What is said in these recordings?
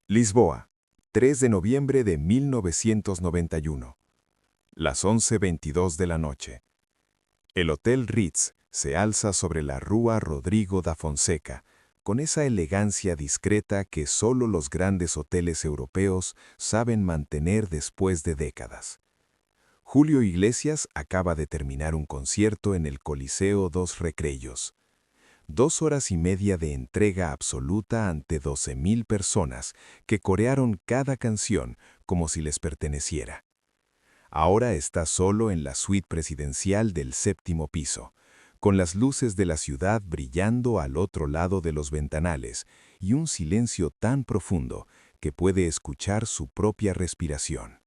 Lisboa, 3 de noviembre de 1991. Las 11:22 de la noche. El Hotel Ritz se alza sobre la Rúa Rodrigo da Fonseca, con esa elegancia discreta que solo los grandes hoteles europeos saben mantener después de décadas. Julio Iglesias acaba de terminar un concierto en el Coliseo dos Recreios. 2 horas y media de entrega absoluta ante 12.000 personas que corearon cada canción como si les perteneciera. Ahora está solo en la suite presidencial del 7º piso, con las luces de la ciudad brillando al otro lado de los ventanales y un silencio tan profundo que puede escuchar su propia respiración.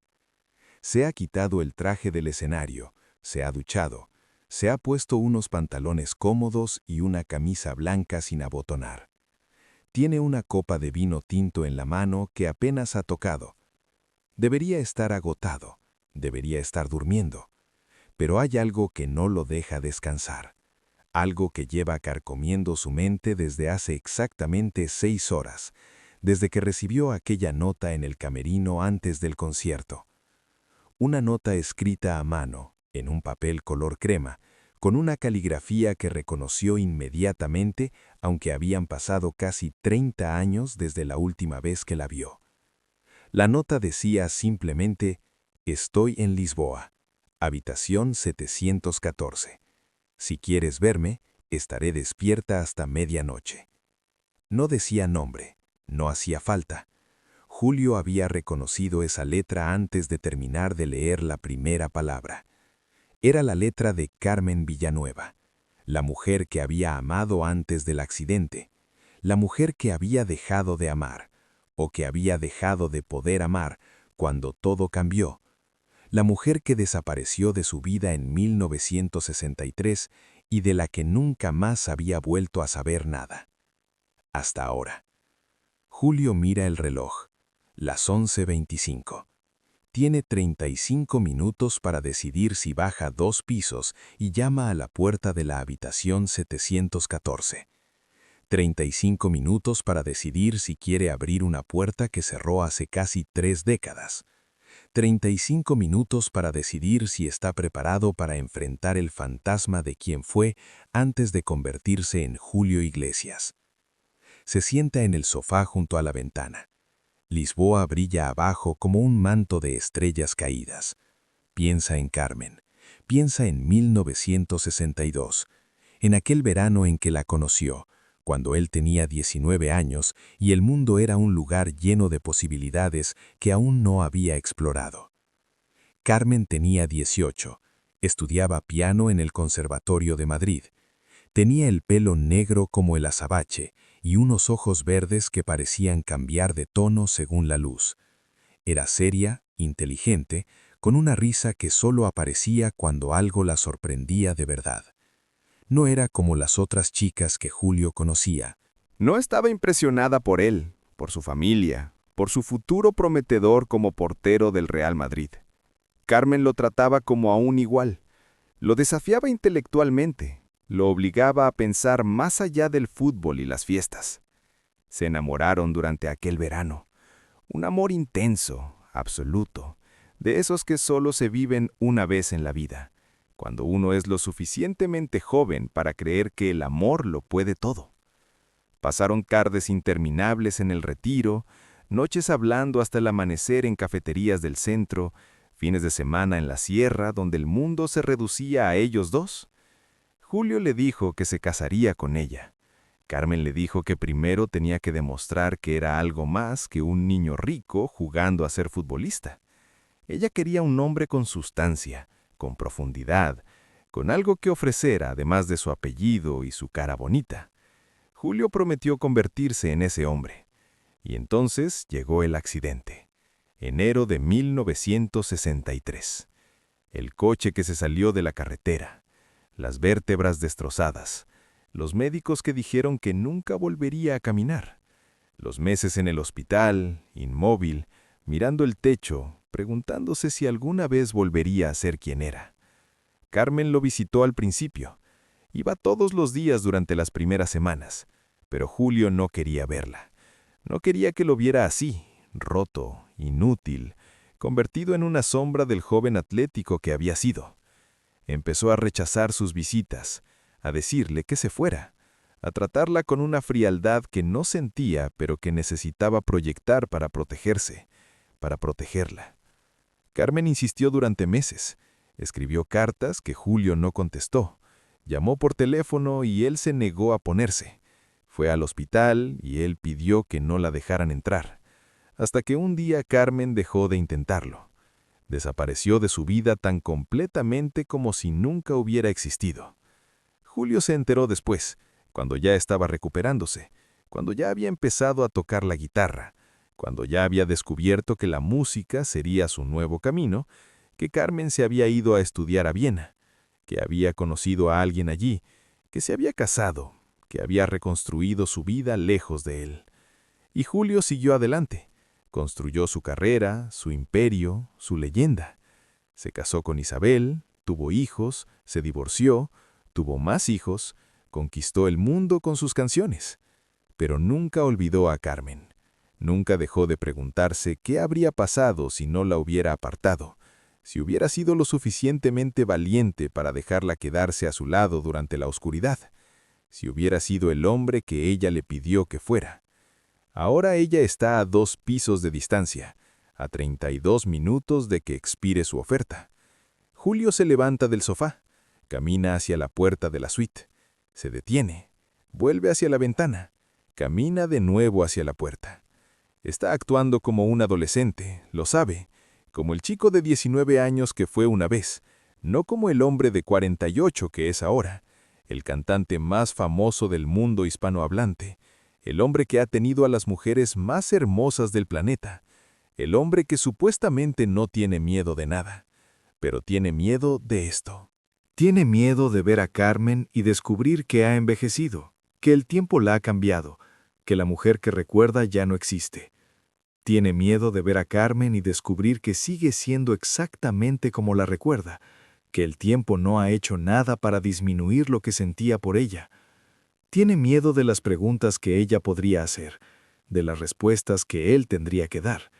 Se ha quitado el traje del escenario, se ha duchado, se ha puesto unos pantalones cómodos y una camisa blanca sin abotonar. Tiene una copa de vino tinto en la mano que apenas ha tocado. Debería estar agotado, debería estar durmiendo, pero hay algo que no lo deja descansar, algo que lleva carcomiendo su mente desde hace exactamente 6 horas, desde que recibió aquella nota en el camerino antes del concierto. Una nota escrita a mano, en un papel color crema, con una caligrafía que reconoció inmediatamente, aunque habían pasado casi 30 años desde la última vez que la vio. La nota decía simplemente: «Estoy en Lisboa, habitación 714. Si quieres verme, estaré despierta hasta medianoche». No decía nombre, no hacía falta. Julio había reconocido esa letra antes de terminar de leer la primera palabra. Era la letra de Carmen Villanueva, la mujer que había amado antes del accidente, la mujer que había dejado de amar, o que había dejado de poder amar cuando todo cambió, la mujer que desapareció de su vida en 1963 y de la que nunca más había vuelto a saber nada. Hasta ahora. Julio mira el reloj. Las 11:25. Tiene 35 minutos para decidir si baja 2 pisos y llama a la puerta de la habitación 714. 35 minutos para decidir si quiere abrir una puerta que cerró hace casi 3 décadas. 35 minutos para decidir si está preparado para enfrentar el fantasma de quien fue antes de convertirse en Julio Iglesias. Se sienta en el sofá junto a la ventana. Lisboa brilla abajo como un manto de estrellas caídas. Piensa en Carmen. Piensa en 1962, en aquel verano en que la conoció, cuando él tenía 19 años y el mundo era un lugar lleno de posibilidades que aún no había explorado. Carmen tenía 18, estudiaba piano en el Conservatorio de Madrid. Tenía el pelo negro como el azabache y unos ojos verdes que parecían cambiar de tono según la luz. Era seria, inteligente, con una risa que solo aparecía cuando algo la sorprendía de verdad. No era como las otras chicas que Julio conocía. No estaba impresionada por él, por su familia, por su futuro prometedor como portero del Real Madrid. Carmen lo trataba como a un igual. Lo desafiaba intelectualmente, lo obligaba a pensar más allá del fútbol y las fiestas. Se enamoraron durante aquel verano. Un amor intenso, absoluto, de esos que solo se viven una vez en la vida, cuando uno es lo suficientemente joven para creer que el amor lo puede todo. Pasaron tardes interminables en el Retiro, noches hablando hasta el amanecer en cafeterías del centro, fines de semana en la sierra donde el mundo se reducía a ellos dos. Julio le dijo que se casaría con ella. Carmen le dijo que primero tenía que demostrar que era algo más que un niño rico jugando a ser futbolista. Ella quería un hombre con sustancia, con profundidad, con algo que ofrecer además de su apellido y su cara bonita. Julio prometió convertirse en ese hombre. Y entonces llegó el accidente. Enero de 1963. El coche que se salió de la carretera. Las vértebras destrozadas. Los médicos que dijeron que nunca volvería a caminar. Los meses en el hospital, inmóvil, mirando el techo, preguntándose si alguna vez volvería a ser quien era. Carmen lo visitó al principio. Iba todos los días durante las primeras semanas, pero Julio no quería verla. No quería que lo viera así, roto, inútil, convertido en una sombra del joven atlético que había sido. Empezó a rechazar sus visitas, a decirle que se fuera, a tratarla con una frialdad que no sentía pero que necesitaba proyectar para protegerse, para protegerla. Carmen insistió durante meses. Escribió cartas que Julio no contestó. Llamó por teléfono y él se negó a ponerse. Fue al hospital y él pidió que no la dejaran entrar. Hasta que un día Carmen dejó de intentarlo. Desapareció de su vida tan completamente como si nunca hubiera existido. Julio se enteró después, cuando ya estaba recuperándose, cuando ya había empezado a tocar la guitarra, cuando ya había descubierto que la música sería su nuevo camino, que Carmen se había ido a estudiar a Viena, que había conocido a alguien allí, que se había casado, que había reconstruido su vida lejos de él. Y Julio siguió adelante. Construyó su carrera, su imperio, su leyenda. Se casó con Isabel, tuvo hijos, se divorció, tuvo más hijos, conquistó el mundo con sus canciones. Pero nunca olvidó a Carmen. Nunca dejó de preguntarse qué habría pasado si no la hubiera apartado, si hubiera sido lo suficientemente valiente para dejarla quedarse a su lado durante la oscuridad, si hubiera sido el hombre que ella le pidió que fuera. Ahora ella está a 2 pisos de distancia, a 32 minutos de que expire su oferta. Julio se levanta del sofá, camina hacia la puerta de la suite, se detiene, vuelve hacia la ventana, camina de nuevo hacia la puerta. Está actuando como un adolescente, lo sabe, como el chico de 19 años que fue una vez, no como el hombre de 48 que es ahora, el cantante más famoso del mundo hispanohablante, el hombre que ha tenido a las mujeres más hermosas del planeta, el hombre que supuestamente no tiene miedo de nada, pero tiene miedo de esto. Tiene miedo de ver a Carmen y descubrir que ha envejecido, que el tiempo la ha cambiado, que la mujer que recuerda ya no existe. Tiene miedo de ver a Carmen y descubrir que sigue siendo exactamente como la recuerda, que el tiempo no ha hecho nada para disminuir lo que sentía por ella. Tiene miedo de las preguntas que ella podría hacer, de las respuestas que él tendría que dar.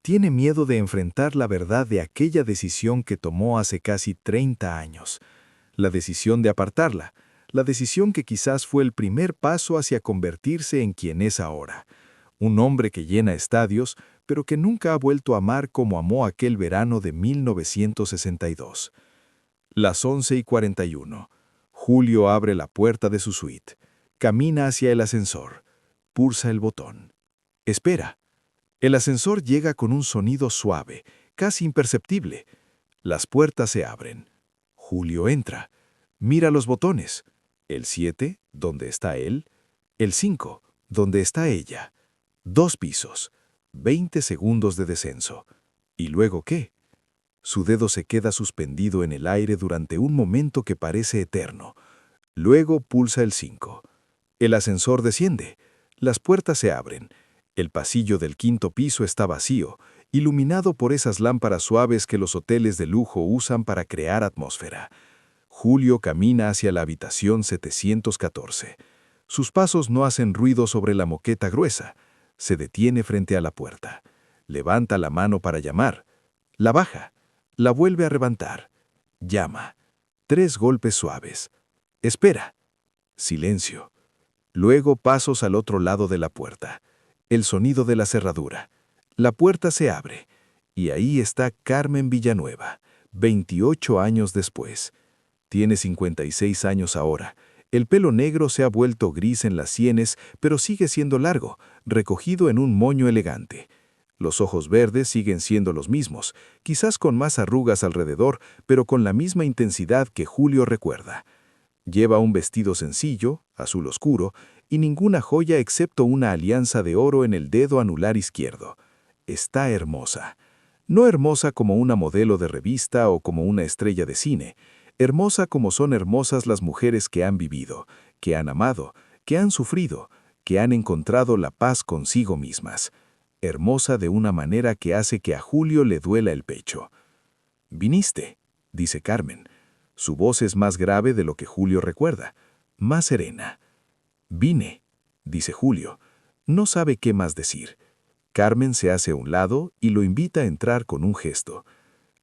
Tiene miedo de enfrentar la verdad de aquella decisión que tomó hace casi 30 años. La decisión de apartarla, la decisión que quizás fue el primer paso hacia convertirse en quien es ahora. Un hombre que llena estadios, pero que nunca ha vuelto a amar como amó aquel verano de 1962. Las 11:41. Julio abre la puerta de su suite. Camina hacia el ascensor. Pulsa el botón. Espera. El ascensor llega con un sonido suave, casi imperceptible. Las puertas se abren. Julio entra. Mira los botones. El 7, donde está él. El 5, donde está ella. 2 pisos. 20 segundos de descenso. ¿Y luego qué? Su dedo se queda suspendido en el aire durante un momento que parece eterno. Luego pulsa el 5. El ascensor desciende. Las puertas se abren. El pasillo del 5.º piso está vacío, iluminado por esas lámparas suaves que los hoteles de lujo usan para crear atmósfera. Julio camina hacia la habitación 714. Sus pasos no hacen ruido sobre la moqueta gruesa. Se detiene frente a la puerta. Levanta la mano para llamar. La baja. La vuelve a levantar. Llama. 3 golpes suaves. Espera. Silencio. Luego pasos al otro lado de la puerta. El sonido de la cerradura. La puerta se abre. Y ahí está Carmen Villanueva, 28 años después. Tiene 56 años ahora. El pelo negro se ha vuelto gris en las sienes, pero sigue siendo largo, recogido en un moño elegante. Los ojos verdes siguen siendo los mismos, quizás con más arrugas alrededor, pero con la misma intensidad que Julio recuerda. Lleva un vestido sencillo, azul oscuro, y ninguna joya excepto una alianza de oro en el dedo anular izquierdo. Está hermosa. No hermosa como una modelo de revista o como una estrella de cine. Hermosa como son hermosas las mujeres que han vivido, que han amado, que han sufrido, que han encontrado la paz consigo mismas. Hermosa de una manera que hace que a Julio le duela el pecho. «Viniste», dice Carmen. Su voz es más grave de lo que Julio recuerda, más serena. «Vine», dice Julio. No sabe qué más decir. Carmen se hace a un lado y lo invita a entrar con un gesto.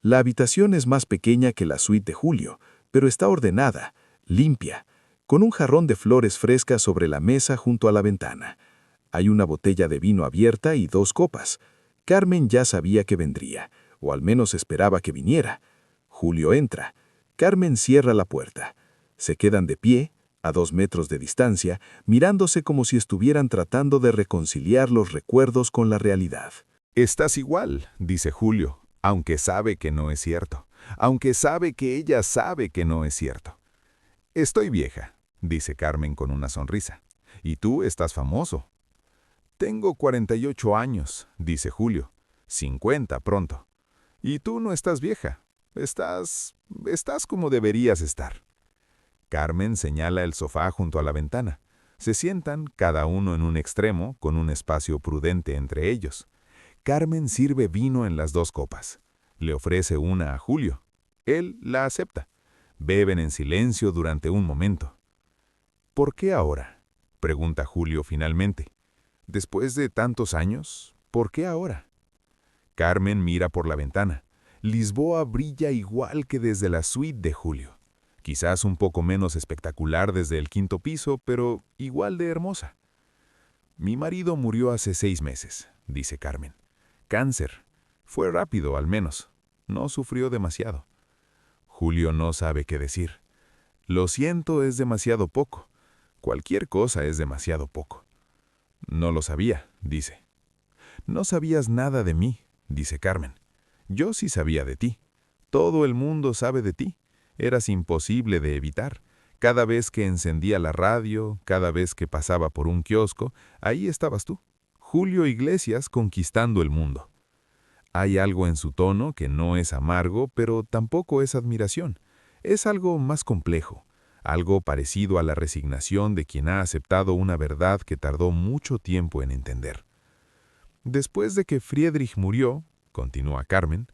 La habitación es más pequeña que la suite de Julio, pero está ordenada, limpia, con un jarrón de flores frescas sobre la mesa junto a la ventana. Hay una botella de vino abierta y 2 copas. Carmen ya sabía que vendría, o al menos esperaba que viniera. Julio entra. Carmen cierra la puerta. Se quedan de pie, a 2 metros de distancia, mirándose como si estuvieran tratando de reconciliar los recuerdos con la realidad. «Estás igual», dice Julio, aunque sabe que no es cierto, aunque sabe que ella sabe que no es cierto. «Estoy vieja», dice Carmen con una sonrisa, «y tú estás famoso». «Tengo 48 años», dice Julio, 50 pronto. «Y tú no estás vieja, estás como deberías estar». Carmen señala el sofá junto a la ventana. Se sientan, cada uno en un extremo, con un espacio prudente entre ellos. Carmen sirve vino en las 2 copas. Le ofrece una a Julio. Él la acepta. Beben en silencio durante un momento. «¿Por qué ahora?», pregunta Julio finalmente. «Después de tantos años, ¿por qué ahora?». Carmen mira por la ventana. Lisboa brilla igual que desde la suite de Julio. Quizás un poco menos espectacular desde el 5.º piso, pero igual de hermosa. «Mi marido murió hace 6 meses», dice Carmen. «Cáncer. Fue rápido, al menos. No sufrió demasiado». Julio no sabe qué decir. «Lo siento, es demasiado poco. Cualquier cosa es demasiado poco». «No lo sabía», dice. «No sabías nada de mí», dice Carmen. «Yo sí sabía de ti. Todo el mundo sabe de ti. Eras imposible de evitar. Cada vez que encendía la radio, cada vez que pasaba por un kiosco, ahí estabas tú, Julio Iglesias, conquistando el mundo». Hay algo en su tono que no es amargo, pero tampoco es admiración. Es algo más complejo, algo parecido a la resignación de quien ha aceptado una verdad que tardó mucho tiempo en entender. «Después de que Friedrich murió», continúa Carmen,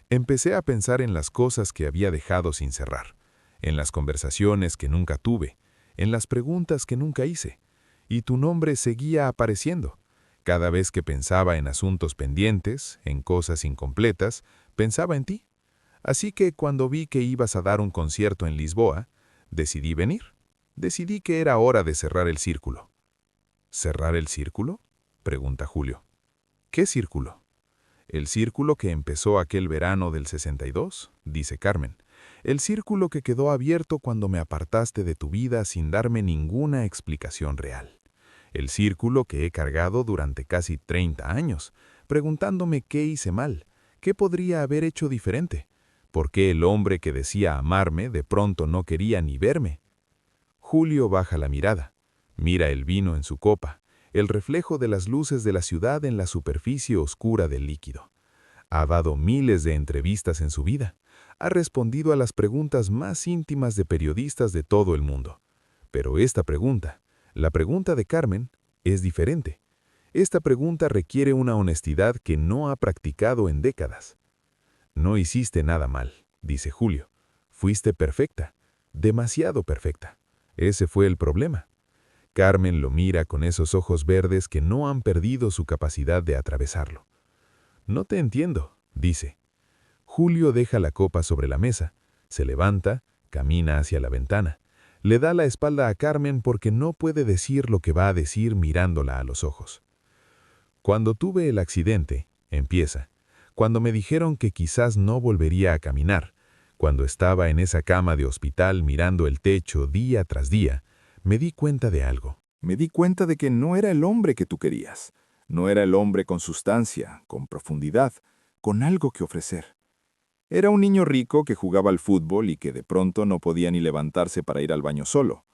«empecé a pensar en las cosas que había dejado sin cerrar, en las conversaciones que nunca tuve, en las preguntas que nunca hice, y tu nombre seguía apareciendo. Cada vez que pensaba en asuntos pendientes, en cosas incompletas, pensaba en ti. Así que cuando vi que ibas a dar un concierto en Lisboa, decidí venir. Decidí que era hora de cerrar el círculo». «¿Cerrar el círculo?», pregunta Julio. «¿Qué círculo?». «El círculo que empezó aquel verano del 62, dice Carmen. «El círculo que quedó abierto cuando me apartaste de tu vida sin darme ninguna explicación real. El círculo que he cargado durante casi 30 años, preguntándome qué hice mal, qué podría haber hecho diferente, por qué el hombre que decía amarme de pronto no quería ni verme». Julio baja la mirada, mira el vino en su copa, el reflejo de las luces de la ciudad en la superficie oscura del líquido. Ha dado miles de entrevistas en su vida, ha respondido a las preguntas más íntimas de periodistas de todo el mundo. Pero esta pregunta, la pregunta de Carmen, es diferente. Esta pregunta requiere una honestidad que no ha practicado en décadas. «No hiciste nada mal», dice Julio. «Fuiste perfecta, demasiado perfecta. Ese fue el problema». Carmen lo mira con esos ojos verdes que no han perdido su capacidad de atravesarlo. «No te entiendo», dice. Julio deja la copa sobre la mesa, se levanta, camina hacia la ventana. Le da la espalda a Carmen porque no puede decir lo que va a decir mirándola a los ojos. «Cuando tuve el accidente», empieza, «cuando me dijeron que quizás no volvería a caminar, cuando estaba en esa cama de hospital mirando el techo día tras día, me di cuenta de algo. Me di cuenta de que no era el hombre que tú querías. No era el hombre con sustancia, con profundidad, con algo que ofrecer. Era un niño rico que jugaba al fútbol y que de pronto no podía ni levantarse para ir al baño solo.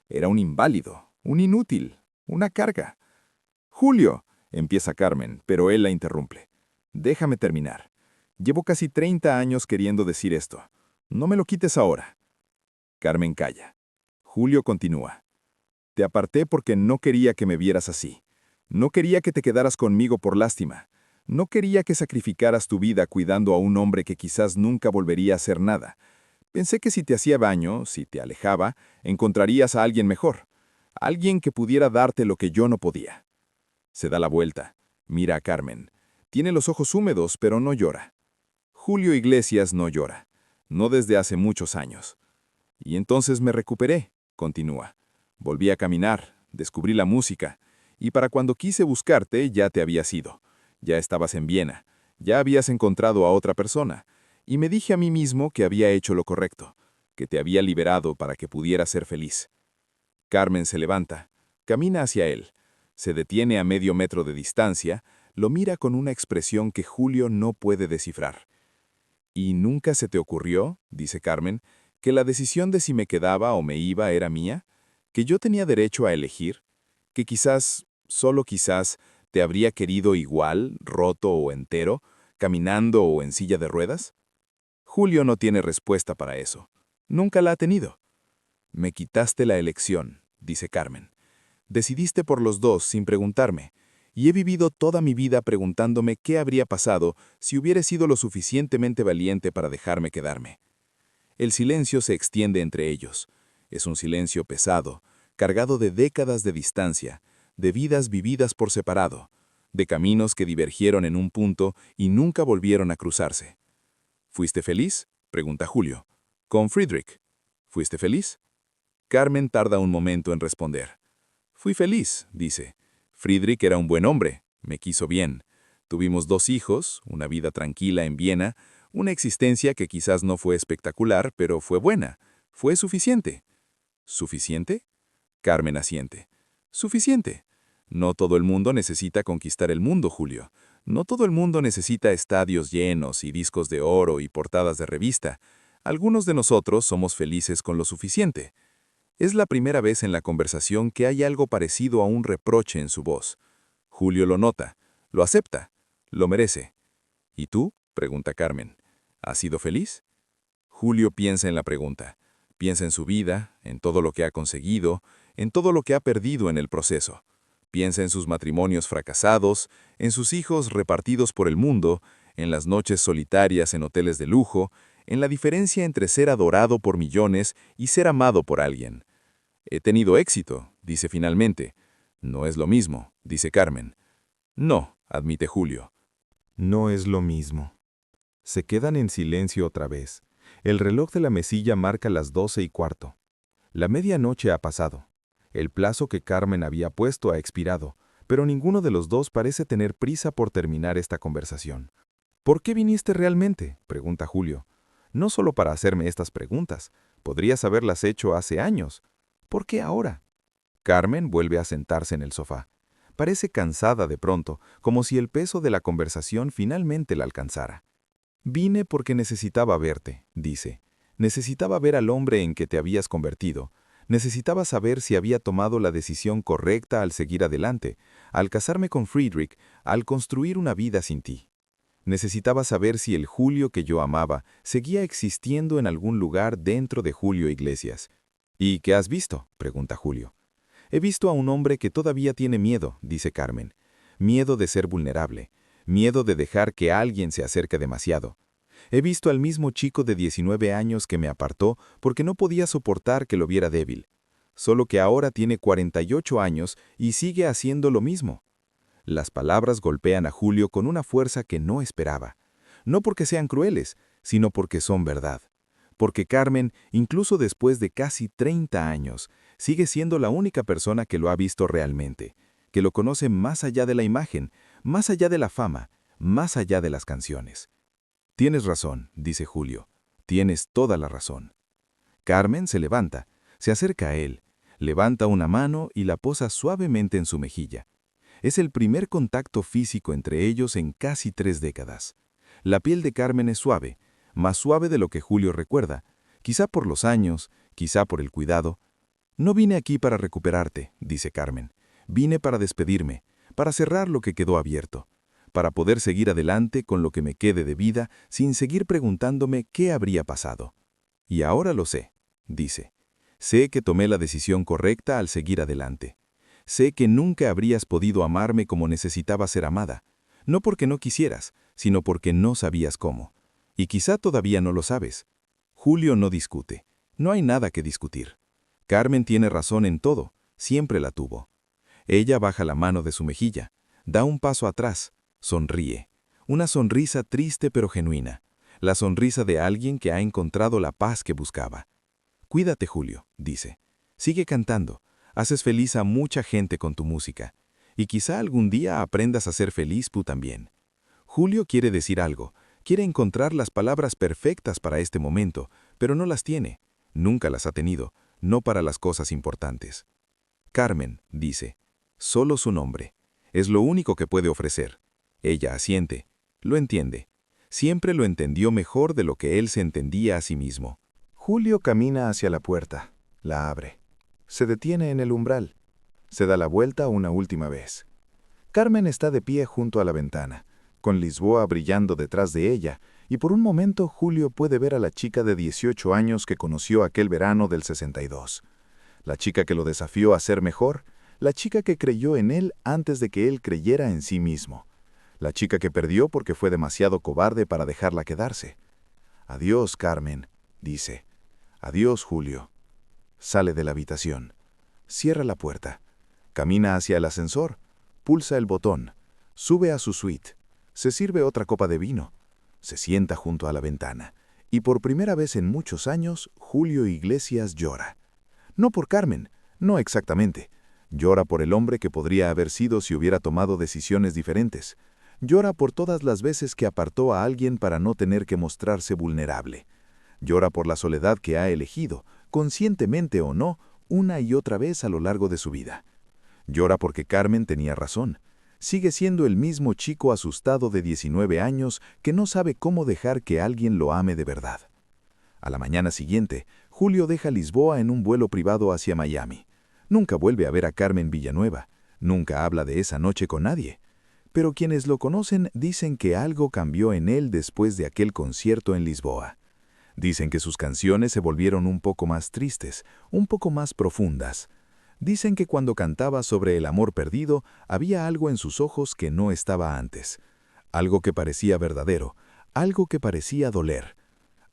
Era un inválido, un inútil, una carga». «Julio», empieza Carmen, pero él la interrumpe. «Déjame terminar. Llevo casi 30 años queriendo decir esto. No me lo quites ahora». Carmen calla. Julio continúa. «Te aparté porque no quería que me vieras así. No quería que te quedaras conmigo por lástima. No quería que sacrificaras tu vida cuidando a un hombre que quizás nunca volvería a hacer nada. Pensé que si te hacía daño, si te alejaba, encontrarías a alguien mejor. Alguien que pudiera darte lo que yo no podía». Se da la vuelta. Mira a Carmen. Tiene los ojos húmedos, pero no llora. Julio Iglesias no llora. No desde hace muchos años. Y entonces me recuperé, continúa. Volví a caminar, descubrí la música, y para cuando quise buscarte ya te habías ido. Ya estabas en Viena, ya habías encontrado a otra persona, y me dije a mí mismo que había hecho lo correcto, que te había liberado para que pudieras ser feliz. Carmen se levanta, camina hacia él, se detiene a medio metro de distancia, lo mira con una expresión que Julio no puede descifrar. ¿Y nunca se te ocurrió, dice Carmen, que la decisión de si me quedaba o me iba era mía? ¿Que yo tenía derecho a elegir? ¿Que quizás, solo quizás, te habría querido igual, roto o entero, caminando o en silla de ruedas? Julio no tiene respuesta para eso. Nunca la ha tenido. Me quitaste la elección, dice Carmen. Decidiste por los dos sin preguntarme, y he vivido toda mi vida preguntándome qué habría pasado si hubiera sido lo suficientemente valiente para dejarme quedarme. El silencio se extiende entre ellos. Es un silencio pesado, cargado de décadas de distancia, de vidas vividas por separado, de caminos que divergieron en un punto y nunca volvieron a cruzarse. ¿Fuiste feliz?, pregunta Julio. ¿Con Friedrich? ¿Fuiste feliz? Carmen tarda un momento en responder. Fui feliz, dice. Friedrich era un buen hombre, me quiso bien. Tuvimos 2 hijos, una vida tranquila en Viena, una existencia que quizás no fue espectacular, pero fue buena, fue suficiente. ¿Suficiente? Carmen asiente. Suficiente. No todo el mundo necesita conquistar el mundo, Julio. No todo el mundo necesita estadios llenos y discos de oro y portadas de revista. Algunos de nosotros somos felices con lo suficiente. Es la primera vez en la conversación que hay algo parecido a un reproche en su voz. Julio lo nota, lo acepta, lo merece. ¿Y tú?, pregunta Carmen. ¿Has sido feliz? Julio piensa en la pregunta. Piensa en su vida, en todo lo que ha conseguido, en todo lo que ha perdido en el proceso. Piensa en sus matrimonios fracasados, en sus hijos repartidos por el mundo, en las noches solitarias en hoteles de lujo, en la diferencia entre ser adorado por millones y ser amado por alguien. He tenido éxito, dice finalmente. No es lo mismo, dice Carmen. No, admite Julio. No es lo mismo. Se quedan en silencio otra vez. El reloj de la mesilla marca las 12:15. La medianoche ha pasado. El plazo que Carmen había puesto ha expirado, pero ninguno de los dos parece tener prisa por terminar esta conversación. ¿Por qué viniste realmente?, pregunta Julio. No solo para hacerme estas preguntas. Podrías haberlas hecho hace años. ¿Por qué ahora? Carmen vuelve a sentarse en el sofá. Parece cansada de pronto, como si el peso de la conversación finalmente la alcanzara. Vine porque necesitaba verte, dice. Necesitaba ver al hombre en que te habías convertido. Necesitaba saber si había tomado la decisión correcta al seguir adelante, al casarme con Friedrich, al construir una vida sin ti. Necesitaba saber si el Julio que yo amaba seguía existiendo en algún lugar dentro de Julio Iglesias. ¿Y qué has visto?, pregunta Julio. He visto a un hombre que todavía tiene miedo, dice Carmen. Miedo de ser vulnerable. Miedo de dejar que alguien se acerque demasiado. He visto al mismo chico de 19 años que me apartó porque no podía soportar que lo viera débil. Solo que ahora tiene 48 años y sigue haciendo lo mismo. Las palabras golpean a Julio con una fuerza que no esperaba. No porque sean crueles, sino porque son verdad. Porque Carmen, incluso después de casi 30 años, sigue siendo la única persona que lo ha visto realmente, que lo conoce más allá de la imagen, más allá de la fama, más allá de las canciones. Tienes razón, dice Julio. Tienes toda la razón. Carmen se levanta, se acerca a él, levanta una mano y la posa suavemente en su mejilla. Es el primer contacto físico entre ellos en casi 3 décadas. La piel de Carmen es suave, más suave de lo que Julio recuerda, quizá por los años, quizá por el cuidado. No vine aquí para recuperarte, dice Carmen. Vine para despedirme, para cerrar lo que quedó abierto, para poder seguir adelante con lo que me quede de vida sin seguir preguntándome qué habría pasado. Y ahora lo sé, dice. Sé que tomé la decisión correcta al seguir adelante. Sé que nunca habrías podido amarme como necesitaba ser amada, no porque no quisieras, sino porque no sabías cómo. Y quizá todavía no lo sabes. Julio no discute. No hay nada que discutir. Carmen tiene razón en todo, siempre la tuvo. Ella baja la mano de su mejilla, Da un paso atrás, sonríe. Una sonrisa triste pero genuina. La sonrisa de alguien que ha encontrado la paz que buscaba. Cuídate, Julio, dice. Sigue cantando. Haces feliz a mucha gente con tu música. Y quizá algún día aprendas a ser feliz tú también. Julio quiere decir algo. Quiere encontrar las palabras perfectas para este momento, pero no las tiene. Nunca las ha tenido, no para las cosas importantes. Carmen, dice. Solo su nombre. Es lo único que puede ofrecer. Ella asiente. Lo entiende. Siempre lo entendió mejor de lo que él se entendía a sí mismo. Julio camina hacia la puerta, la abre. Se detiene en el umbral. Se da la vuelta una última vez. Carmen está de pie junto a la ventana, con Lisboa brillando detrás de ella, y por un momento Julio puede ver a la chica de 18 años que conoció aquel verano del 62. La chica que lo desafió a ser mejor, la chica que creyó en él antes de que él creyera en sí mismo. La chica que perdió porque fue demasiado cobarde para dejarla quedarse. Adiós, Carmen, dice. Adiós, Julio. Sale de la habitación. Cierra la puerta. Camina hacia el ascensor. Pulsa el botón. Sube a su suite. Se sirve otra copa de vino. Se sienta junto a la ventana. Y por primera vez en muchos años, Julio Iglesias llora. No por Carmen, no exactamente. Llora por el hombre que podría haber sido si hubiera tomado decisiones diferentes. Llora por todas las veces que apartó a alguien para no tener que mostrarse vulnerable. Llora por la soledad que ha elegido, conscientemente o no, una y otra vez a lo largo de su vida. Llora porque Carmen tenía razón. Sigue siendo el mismo chico asustado de 19 años que no sabe cómo dejar que alguien lo ame de verdad. A la mañana siguiente, Julio deja Lisboa en un vuelo privado hacia Miami. Nunca vuelve a ver a Carmen Villanueva. Nunca habla de esa noche con nadie. Pero quienes lo conocen dicen que algo cambió en él después de aquel concierto en Lisboa. Dicen que sus canciones se volvieron un poco más tristes, un poco más profundas. Dicen que cuando cantaba sobre el amor perdido, había algo en sus ojos que no estaba antes. Algo que parecía verdadero, algo que parecía doler.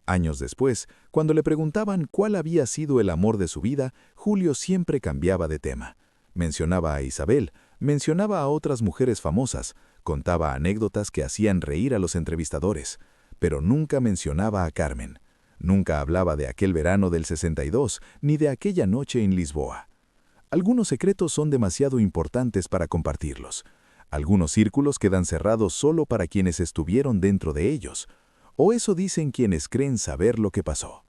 Años después, cuando le preguntaban cuál había sido el amor de su vida, Julio siempre cambiaba de tema. Mencionaba a Isabel, mencionaba a otras mujeres famosas, contaba anécdotas que hacían reír a los entrevistadores, pero nunca mencionaba a Carmen. Nunca hablaba de aquel verano del 62, ni de aquella noche en Lisboa. Algunos secretos son demasiado importantes para compartirlos. Algunos círculos quedan cerrados solo para quienes estuvieron dentro de ellos. O eso dicen quienes creen saber lo que pasó.